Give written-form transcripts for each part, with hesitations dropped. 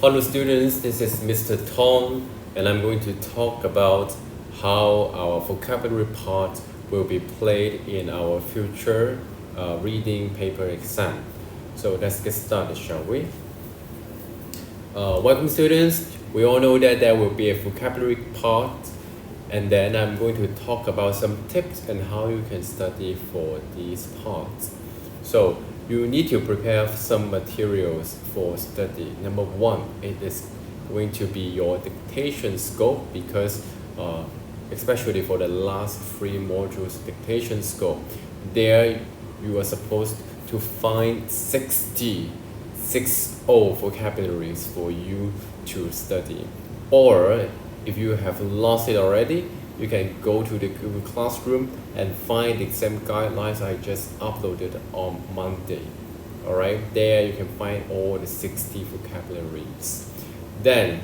Hello students, this is Mr. Tom and I'm going to talk about how our vocabulary part will be played in our future reading paper exam. So let's get started, shall we? Welcome students. We all know that there will be a vocabulary part and then I'm going to talk about some tips and how you can study for these parts. So you need to prepare some materials for study. Number one, it is going to be your dictation scope because especially for the last 3 modules dictation scope, there you are supposed to find 60 vocabularies for you to study. Or if you have lost it already, you can go to the Google Classroom and find the exam guidelines I just uploaded on Monday. Alright, there you can find all the 60 vocabularies. Then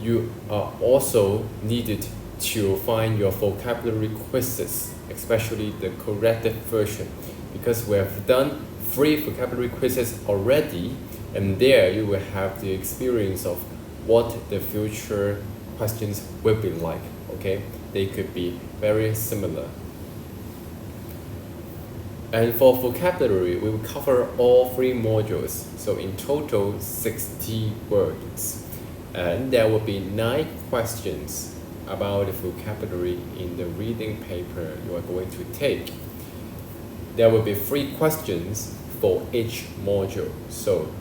you are also needed to find your vocabulary quizzes, especially the corrected version, because we have done 3 vocabulary quizzes already, and there you will have the experience of what the future questions will be like. Okay, they could be very similar. And for vocabulary, we will cover all 3 modules, so in total 60 words. And there will be 9 questions about the vocabulary in the reading paper you are going to take. There will be 3 questions for each module. So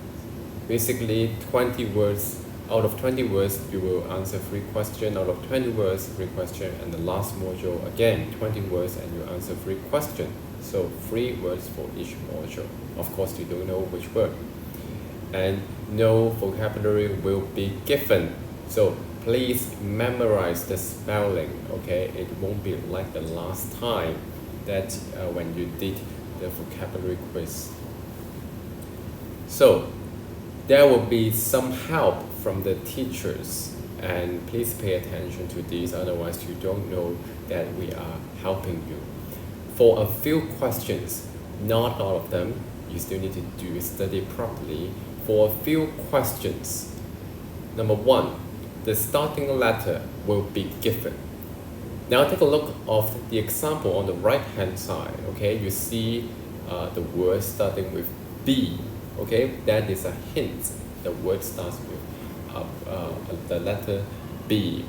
basically 20 words. Out of 20 words, you will answer 3 questions. Out of 20 words, 3 questions. And the last module, again, 20 words and you answer 3 questions. So 3 words for each module. Of course, you don't know which word. And no vocabulary will be given. So please memorize the spelling, okay? It won't be like the last time that when you did the vocabulary quiz. So there will be some help from the teachers, and please pay attention to these, otherwise you don't know that we are helping you. For a few questions, not all of them, you still need to study properly. For a few questions, number 1, the starting letter will be given. Now take a look of the example on the right hand side. Okay, you see the word starting with B. Okay, that is a hint. The word starts with the letter B.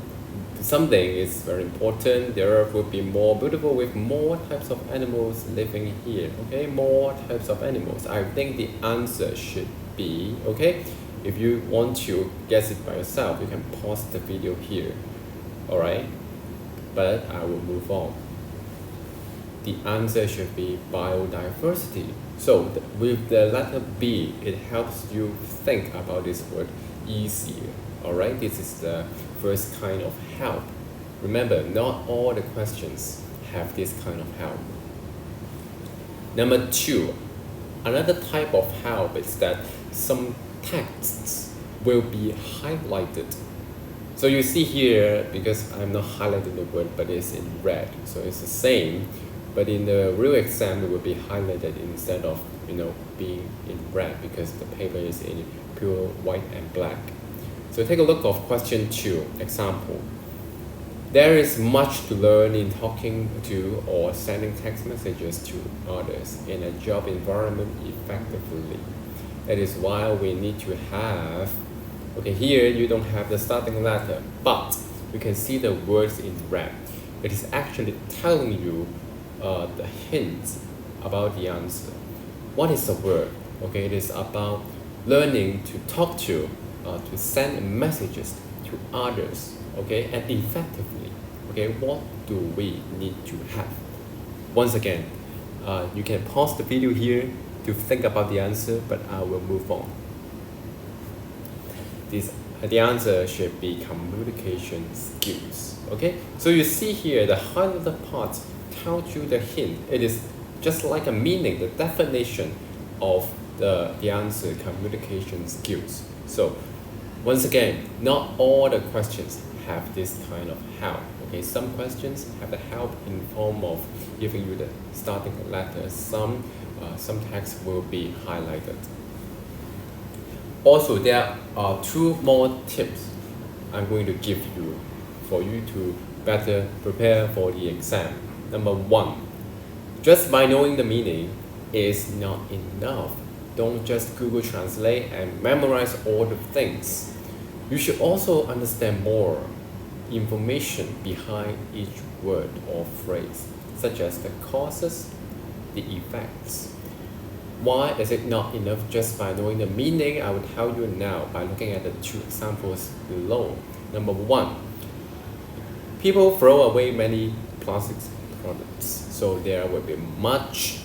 Something is very important. There will be more beautiful with more types of animals living here. Okay, more types of animals. I think the answer should be, okay, if you want to guess it by yourself, you can pause the video here. Alright, but I will move on. The answer should be biodiversity. So with the letter B, it helps you think about this word easier. Alright, this is the first kind of help. Remember, not all the questions have this kind of help. Number 2, another type of help is that some texts will be highlighted. So you see here, because I'm not highlighting the word, but it's in red, so it's the same. But in the real exam, it will be highlighted instead of being in red, because the paper is in pure white and black. So take a look of question 2, example. There is much to learn in talking to or sending text messages to others in a job environment effectively. That is why we need to have, okay, here you don't have the starting letter, but you can see the words in red. It is actually telling you the hints about the answer. What is the word? Okay, it is about learning to talk to send messages to others, okay, and effectively. Okay, what do we need to have? Once again, you can pause the video here to think about the answer, but I will move on. The answer should be communication skills. Okay, so you see here the highlighted part tells you the hint. It is just like a meaning, the definition of the answer, communication skills. So once again, not all the questions have this kind of help. Okay, some questions have the help in form of giving you the starting letter. Some text will be highlighted. Also, there are two more tips I'm going to give you for you to better prepare for the exam. Number one, just by knowing the meaning is not enough. Don't just Google Translate and memorize all the things. You should also understand more information behind each word or phrase, such as the causes, the effects. Why is it not enough just by knowing the meaning? I will tell you now by looking at the two examples below. Number one, people throw away many plastic products, so there will be much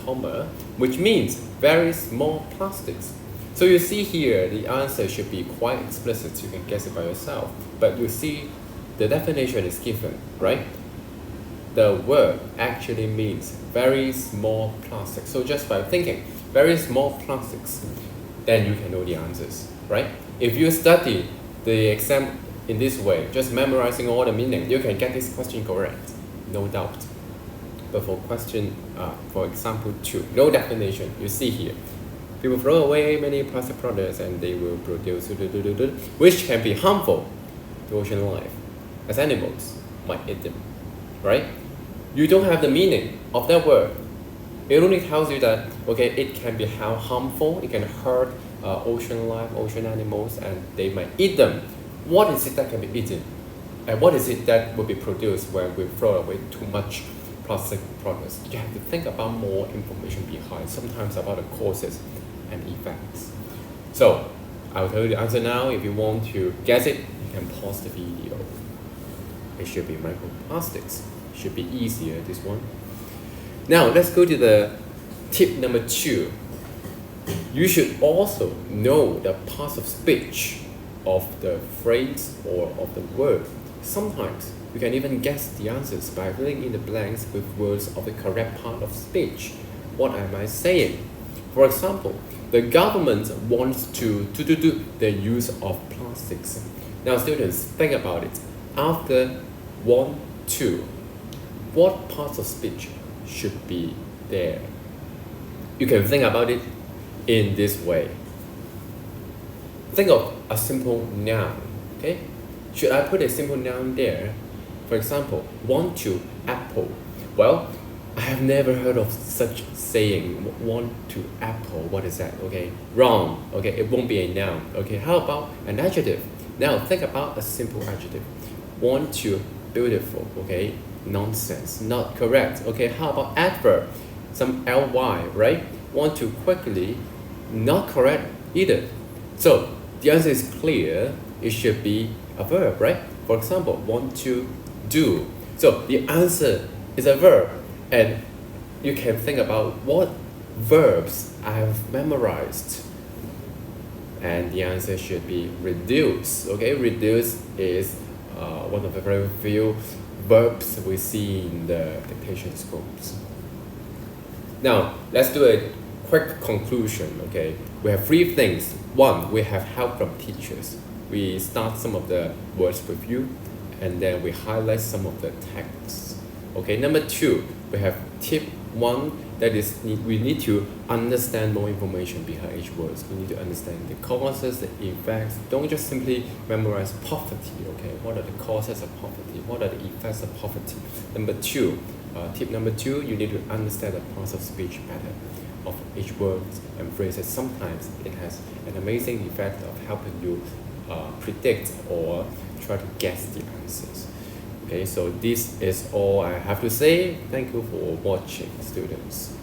comma, which means very small plastics. So you see here, the answer should be quite explicit, you can guess it by yourself. But you see, the definition is given, right? The word actually means very small plastics. So just by thinking very small plastics, then you can know the answers, right? If you study the exam in this way, just memorizing all the meaning, you can get this question correct, no doubt. But for question, for example 2, no definition, you see here, people throw away many plastic products and they will produce which can be harmful to ocean life, as animals might eat them, right? You don't have the meaning of that word. It only tells you that, okay, it can be harmful, it can hurt ocean life, ocean animals, and they might eat them. What is it that can be eaten? And what is it that will be produced when we throw away too much plastic products? You have to think about more information behind, sometimes about the causes and effects. So, I'll tell you the answer now. If you want to guess it, you can pause the video. It should be microplastics. Should be easier, this one. Now, let's go to the tip number 2. You should also know the parts of speech of the phrase or of the word. Sometimes you can even guess the answers by filling in the blanks with words of the correct part of speech. What am I saying? For example, the government wants to do the use of plastics. Now students, think about it. After 1, 2, what parts of speech should be there? You can think about it in this way. Think of a simple noun, okay? Should I put a simple noun there? For example, want to apple. Well, I have never heard of such saying, want to apple. What is that? Okay, wrong. Okay, it won't be a noun. Okay, how about an adjective? Now think about a simple adjective. Want to beautiful. Okay, nonsense, not correct. Okay, how about adverb? Some ly, right? Want to quickly, not correct either. So the answer is clear. It should be a verb, right? For example, want to do. So the answer is a verb, and you can think about what verbs I have memorized. And the answer should be reduce. Okay, reduce is one of the very few verbs we see in the dictation scopes. Now, let's do a quick conclusion, okay? We have 3 things. 1, we have help from teachers. We start some of the words with you, and then we highlight some of the texts. Okay, number 2, we have tip 1, that is, we need to understand more information behind each word. We need to understand the causes, the effects. Don't just simply memorize poverty, okay? What are the causes of poverty? What are the effects of poverty? Number 2, tip number 2, you need to understand the parts of speech better of each word and phrases. Sometimes it has an amazing effect of helping you predict or try to guess the answers. Okay, so this is all I have to say. Thank you for watching, students.